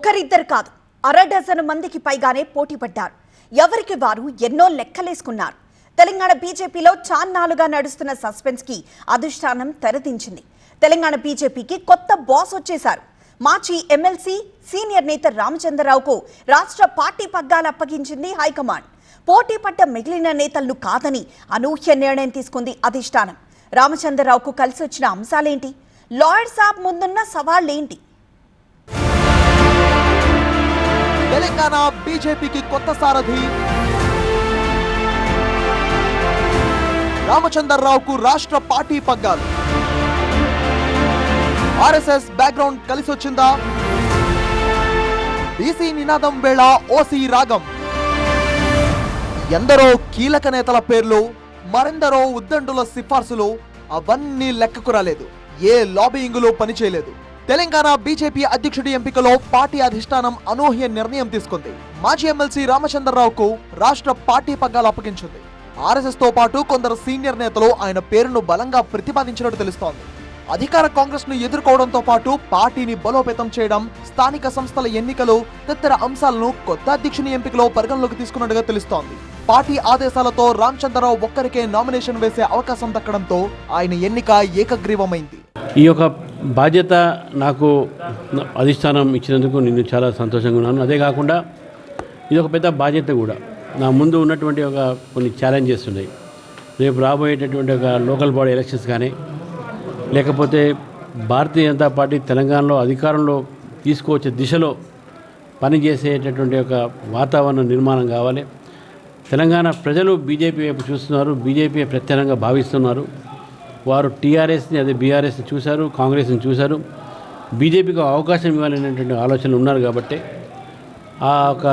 ఒక్కరిద్దరు కాదు, అరడజను మందికి పైగానే పోటీ పడ్డారు. ఎవరికి వారు ఎన్నో లెక్కలేసుకున్నారు. తెలంగాణ బీజేపీలో చాన్నాళ్లుగా నడుస్తున్న సస్పెన్స్ కి అధిష్టానం తెరదించింది. తెలంగాణ బీజేపీకి కొత్త బాస్ వచ్చేశారు. మాజీ ఎమ్మెల్సీ సీనియర్ నేత రామచంద్రరావుకు రాష్ట్ర పార్టీ పగ్గాలు అప్పగించింది హైకమాండ్. పోటీ పడ్డ మిగిలిన నేతలను కాదని అనూహ్య నిర్ణయం తీసుకుంది అధిష్టానం. రామచంద్రరావుకు కలిసి వచ్చిన అంశాలేంటి? లాయర్ సాబ్ ముందున్న సవాళ్లేంటి? తెలంగాణ బీజేపీకి కొత్త సారథి రామచంద్రరావుకు రాష్ట్ర పార్టీ పగ్గాలు. ఆర్ఎస్ఎస్ బ్యాక్గ్రౌండ్ కలిసి వచ్చిందా? బీసీ నినాదం వేళ ఓసీ రాగం. ఎందరో కీలక నేతల పేర్లు, మరెందరో ఉద్దండుల సిఫార్సులు, అవన్నీ లెక్కకు రాలేదు. ఏ లాబియింగులు పనిచేయలేదు. తెలంగాణ బీజేపీ అధ్యక్షుడి ఎంపికలో పార్టీ అధిష్టానం అనూహ్య నిర్ణయం తీసుకుంది. మాజీ ఎమ్మెల్సీ రామచంద్రరావుకు రాష్ట్ర పార్టీ పగ్గాలు అప్పగించింది. ఆర్ఎస్ఎస్ తో పాటు కొందరు సీనియర్ నేతలు ఆయన పేరును బలంగా ప్రతిపాదించినట్టు తెలుస్తోంది. అధికార కాంగ్రెస్ ను ఎదుర్కోవడంతో పాటు పార్టీని బలోపేతం చేయడం, స్థానిక సంస్థల ఎన్నికలు తదితర అంశాలను కొత్త అధ్యక్షుని ఎంపికలో పరిగణలోకి తీసుకున్నట్టుగా తెలుస్తోంది. పార్టీ ఆదేశాలతో రామచంద్రరావు ఒక్కరికే నామినేషన్ వేసే అవకాశం దక్కడంతో ఆయన ఎన్నిక ఏకగ్రీవమైంది. ఈ యొక్క బాధ్యత నాకు అధిష్టానం ఇచ్చినందుకు నేను చాలా సంతోషంగా ఉన్నాను. అదే కాకుండా ఇది ఒక పెద్ద బాధ్యత కూడా. నా ముందు ఉన్నటువంటి కొన్ని ఛాలెంజెస్ ఉన్నాయి. రేపు రాబోయేటటువంటి ఒక లోకల్ బాడీ ఎలక్షన్స్ కానీ, లేకపోతే భారతీయ జనతా పార్టీ తెలంగాణలో అధికారంలో తీసుకువచ్చే దిశలో పనిచేసేటటువంటి ఒక వాతావరణ నిర్మాణం కావాలి. తెలంగాణ ప్రజలు బీజేపీ వైపు చూస్తున్నారు, బీజేపీ ప్రత్యేకంగా భావిస్తున్నారు. వారు టీఆర్ఎస్ని, అదే బీఆర్ఎస్ని చూశారు, కాంగ్రెస్ని చూశారు. బీజేపీకి అవకాశం ఇవ్వాలనేటువంటి ఆలోచనలు ఉన్నారు. కాబట్టి ఆ ఒక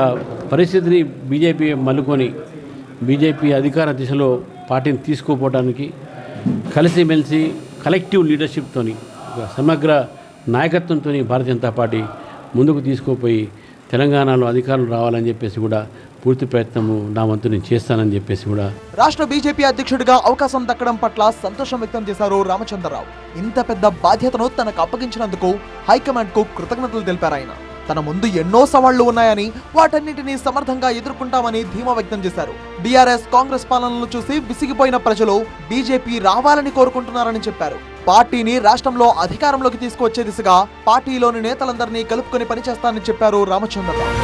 పరిస్థితిని బీజేపీ మలుకొని బీజేపీ అధికార దిశలో పార్టీని తీసుకుపోవడానికి కలిసిమెలిసి కలెక్టివ్ లీడర్షిప్తోని, సమగ్ర నాయకత్వంతో భారతీయ జనతా పార్టీ ముందుకు తీసుకుపోయి తెలంగాణలో అధికారులు రావాలని చెప్పేసి కూడా పూర్తి ప్రయత్నము నా వంతు నేను చేస్తానని చెప్పేసి కూడా రాష్ట్ర బీజేపీ అధ్యక్షుడిగా అవకాశం దక్కడం పట్ల సంతోషం వ్యక్తం చేశారు రామచంద్రరావు. ఇంత పెద్ద బాధ్యతను తనకు అప్పగించినందుకు హైకమాండ్ కు కృతజ్ఞతలు తెలిపారు ఆయన. తన ముందు ఎన్నో సవాళ్లు ఉన్నాయని, వాటన్నిటినీ సమర్థంగా ఎదుర్కొంటామని ధీమా వ్యక్తం చేశారు. బీఆర్ఎస్ కాంగ్రెస్ పాలనను చూసి విసిగిపోయిన ప్రజలు బీజేపీ రావాలని కోరుకుంటున్నారని చెప్పారు. పార్టీని రాష్ట్రంలో అధికారంలోకి తీసుకువచ్చే దిశగా పార్టీలోని నేతలందరినీ కలుపుకొని పనిచేస్తానని చెప్పారు రామచంద్రరావు.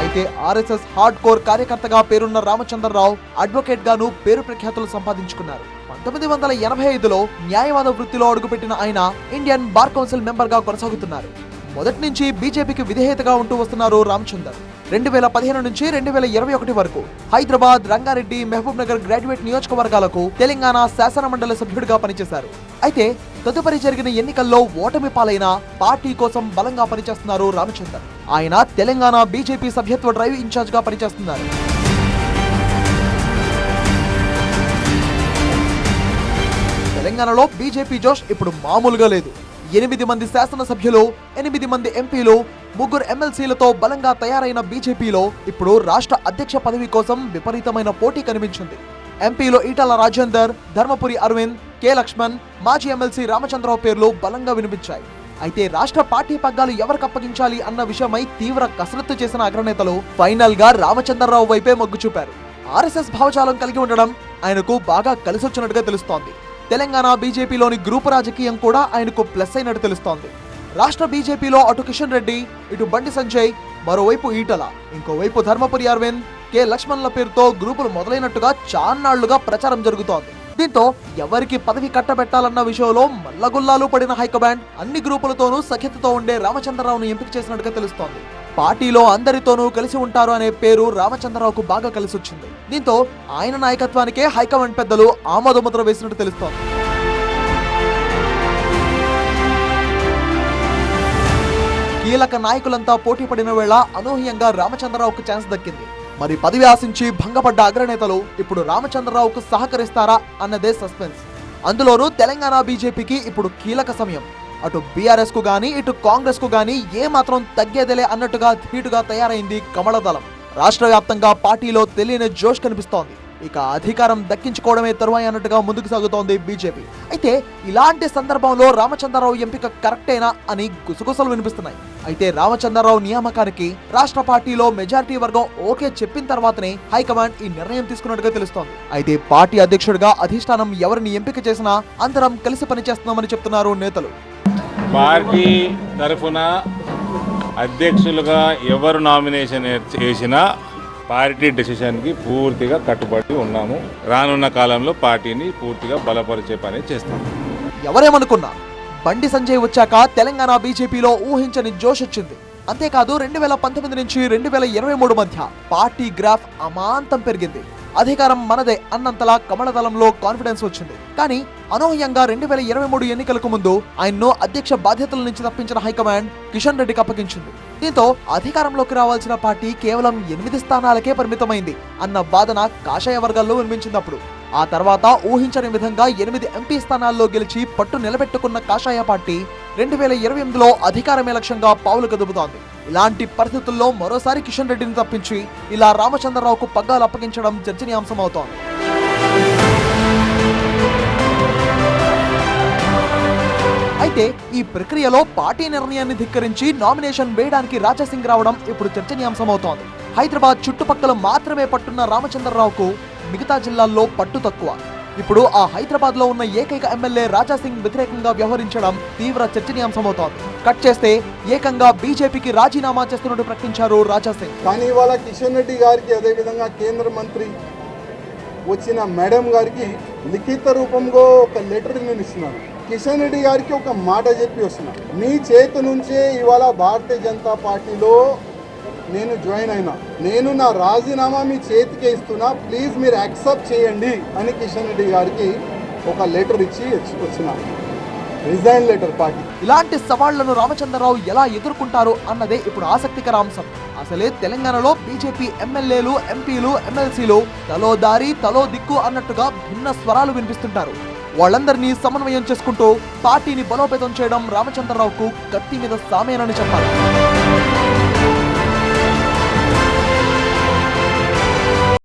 అయితే ఆర్ఎస్ఎస్ హార్డ్ కోర్ కార్యకర్తగా పేరున్న రామచంద్రరావు అడ్వకేట్ గాను పేరు ప్రఖ్యాతులు సంపాదించుకున్నారు. 1985లో న్యాయవాద వృత్తిలో అడుగుపెట్టిన ఆయన ఇండియన్ బార్ కౌన్సిల్ మెంబర్ గా కొనసాగుతున్నారు. మొదటి నుంచి బీజేపీకి విధేయతగా ఉంటూ వస్తున్నారు రామచందర్. 2015 నుంచి 2021 వరకు హైదరాబాద్, రంగారెడ్డి, మహబూబ్ నగర్ గ్రాడ్యుయేట్ నియోజకవర్గాలకు తెలంగాణ శాసన మండలి సభ్యుడిగా పనిచేశారు. అయితే తదుపరి జరిగిన ఎన్నికల్లో ఓటమి పాలైన పార్టీ కోసం బలంగా పనిచేస్తున్నారు రామచందర్. ఆయన తెలంగాణ బీజేపీ సభ్యత్వ డ్రైవ్ ఇన్ఛార్జ్ గా పనిచేస్తున్నారు. తెలంగాణలో బీజేపీ జోష్ ఇప్పుడు మామూలుగా లేదు. 8 మంది శాసనసభ్యులు, 8 మంది ఎంపీలు, 3 ఎమ్మెల్సీలతో బలంగా తయారైన బీజేపీలో ఇప్పుడు రాష్ట్ర అధ్యక్ష పదవి కోసం విపరీతమైన పోటీ కనిపించింది. ఎంపీలో ఈటల రాజేందర్, ధర్మపురి అరవింద్, కె లక్ష్మణ్, మాజీ ఎమ్మెల్సీ రామచంద్రరావు పేర్లు బలంగా వినిపించాయి. అయితే రాష్ట్ర పార్టీ పగ్గాలు ఎవరికి అప్పగించాలి అన్న విషయమై తీవ్ర కసరత్తు చేసిన అగ్రనేతలు ఫైనల్ గా రామచంద్రరావు వైపే మొగ్గు చూపారు. ఆర్ఎస్ఎస్ భావజాలం కలిగి ఉండడం ఆయనకు బాగా కలిసొచ్చినట్టుగా తెలుస్తోంది. తెలంగాణ బీజేపీలోని గ్రూపు రాజకీయం కూడా ఆయనకు ప్లస్ అయినట్టు తెలుస్తోంది. రాష్ట్ర బీజేపీలో అటు కిషన్ రెడ్డి, ఇటు బండి సంజయ్, మరోవైపు ఈటల, ఇంకోవైపు ధర్మపురి అరవింద్, కె లక్ష్మణ్ల పేరుతో గ్రూపులు మొదలైనట్టుగా చాన్నాళ్లుగా ప్రచారం జరుగుతోంది. దీంతో ఎవరికి పదవి కట్టబెట్టాలన్న విషయంలో మల్లగుల్లాలు పడిన హైకమాండ్ అన్ని గ్రూపులతోనూ సఖ్యతతో ఉండే రామచంద్రరావును ఎంపిక చేసినట్టుగా తెలుస్తోంది. పార్టీలో అందరితోనూ కలిసి ఉంటారు అనే పేరు రామచంద్రరావుకు బాగా కలిసొచ్చింది. దీంతో ఆయన నాయకత్వానికే హైకమాండ్ పెద్దలు ఆమోదముద్ర వేసినట్టు తెలుస్తోంది. కీలక నాయకులంతా పోటీ పడిన వేళ అనూహ్యంగా రామచంద్రరావుకు ఛాన్స్ దక్కింది. మరి పదవి ఆశించి భంగపడ్డ అగ్రనేతలు ఇప్పుడు రామచంద్రరావుకు సహకరిస్తారా అన్నదే సస్పెన్స్. అందులోనూ తెలంగాణ బీజేపీకి ఇప్పుడు కీలక సమయం. అటు బీఆర్ఎస్ కు గానీ, ఇటు కాంగ్రెస్ కు గానీ ఏ మాత్రం తగ్గేదేలే అన్నట్టుగా ధీటుగా తయారైంది కమలదళం. రాష్ట్ర వ్యాప్తంగా పార్టీలో తెలియని జోష్ కనిపిస్తోంది. ఇక అధికారం దక్కించుకోవడమే తరువాయి అన్నట్టుగా ముందుకు సాగుతోంది బీజేపీ. అయితే ఇలాంటి సందర్భంలో రామచంద్రరావు ఎంపిక కరెక్టేనా అని గుసగుసలు వినిపిస్తున్నాయి. అయితే రామచంద్రరావు నియామకానికి రాష్ట్ర పార్టీలో మెజారిటీ వర్గం ఓకే చెప్పిన తర్వాతనే హైకమాండ్ ఈ నిర్ణయం తీసుకున్నట్టుగా తెలుస్తోంది. అయితే పార్టీ అధ్యక్షుడిగా అధిష్టానం ఎవరిని ఎంపిక చేసినా అందరం కలిసి పనిచేస్తున్నామని చెప్తున్నారు నేతలు. పార్టీ తరఫున అధ్యక్షులుగా ఎవరు నామినేషన్ చేసినా పార్టీ డెసిషన్కి పూర్తిగా కట్టుబడి ఉన్నాము. రానున్న కాలంలో పార్టీని పూర్తిగా బలపరిచే పని చేస్తాము. ఎవరేమనుకున్నా బండి సంజయ్ వచ్చాక తెలంగాణ బీజేపీలో ఊహించని జోష్ వచ్చింది. అంతేకాదు 2019 నుంచి 2023 మధ్య పార్టీ గ్రాఫ్ అమాంతం పెరిగింది. అధికారం మనదే అన్నంతలా కమలదళంలో కాన్ఫిడెన్స్ వచ్చింది. కానీ అనూహ్యంగా 2023 ఎన్నికలకు ముందు ఆయన్ను అధ్యక్ష బాధ్యతల నుంచి తప్పించిన హైకమాండ్ కిషన్ రెడ్డికి అప్పగించింది. దీంతో అధికారంలోకి రావాల్సిన పార్టీ కేవలం 8 స్థానాలకే పరిమితమైంది అన్న వాదన కాషాయ వర్గాల్లో వినిపించింది. ఆ తర్వాత ఊహించని విధంగా 8 ఎంపీ స్థానాల్లో గెలిచి పట్టు నిలబెట్టుకున్న కాషాయ పార్టీ 2028లో అధికారమే లక్ష్యంగా పావులు కదుపుతోంది. ఇలాంటి పరిస్థితుల్లో మరోసారి కిషన్ రెడ్డిని తప్పించి ఇలా రామచంద్రరావుకు పగ్గాలు అప్పగించడం చర్చనీయాంశమవుతోంది. అయితే ఈ ప్రక్రియలో పార్టీ నిర్ణయాన్ని ధిక్కరించి నామినేషన్ వేయడానికి రాజాసింగ్ రావడం ఇప్పుడు చర్చనీయాంశమవుతోంది. హైదరాబాద్ చుట్టుపక్కల మాత్రమే పట్టున్న రామచంద్రరావుకు మిగతా జిల్లాల్లో పట్టు తక్కువ. ఇప్పుడు ఆ హైదరాబాద్ లో ఉన్న ఏకైక ఎమ్మెల్యే రాజాసింగ్ వ్యతిరేకంగా వ్యవహరించడం తీవ్ర చర్చనీయాంశమవుతోంది. కట్ చేస్తే ఏకంగా బీజేపీకి రాజీనామా చేస్తున్నట్టు ప్రకటించారు రాజాసింగ్. కానీ ఇవాళ కిషన్ రెడ్డి గారికి అదేవిధంగా కేంద్ర మంత్రి వచ్చిన మేడం గారికి లిఖిత రూపంలో ఒక లెటర్ నేను ఇస్తున్నాను. కిషన్ రెడ్డి గారికి ఒక మాట చెప్పి వస్తున్నాను, మీ చేతి నుంచే ఇవాళ భారతీయ జనతా పార్టీలో నేను జాయిన్ అయినా, నేను నా రాజీనామా మీ చేతికే ఇస్తున్నా, ప్లీజ్ మీరు యాక్సెప్ట్ చేయండి అని కిషన్ రెడ్డి గారికి ఒక లెటర్ ఇచ్చి వచ్చిన రిజైన్ లెటర్ పార్టీ. ఇలాంటి సవాళ్లను రామచంద్రరావు ఎలా ఎదుర్కొంటారు అన్నదే ఇప్పుడు ఆసక్తికర అంశం. అసలే తెలంగాణలో బీజేపీ ఎమ్మెల్యేలు, ఎంపీలు, ఎమ్మెల్సీలు తలో దారి తలో దిక్కు అన్నట్టుగా భిన్న స్వరాలు వినిపిస్తుంటారు. వాళ్ళందరినీ సమన్వయం చేసుకుంటూ పార్టీని బలోపేతం చేయడం రామచంద్రరావుకు కత్తి మీద సామేనని చెప్పాలి.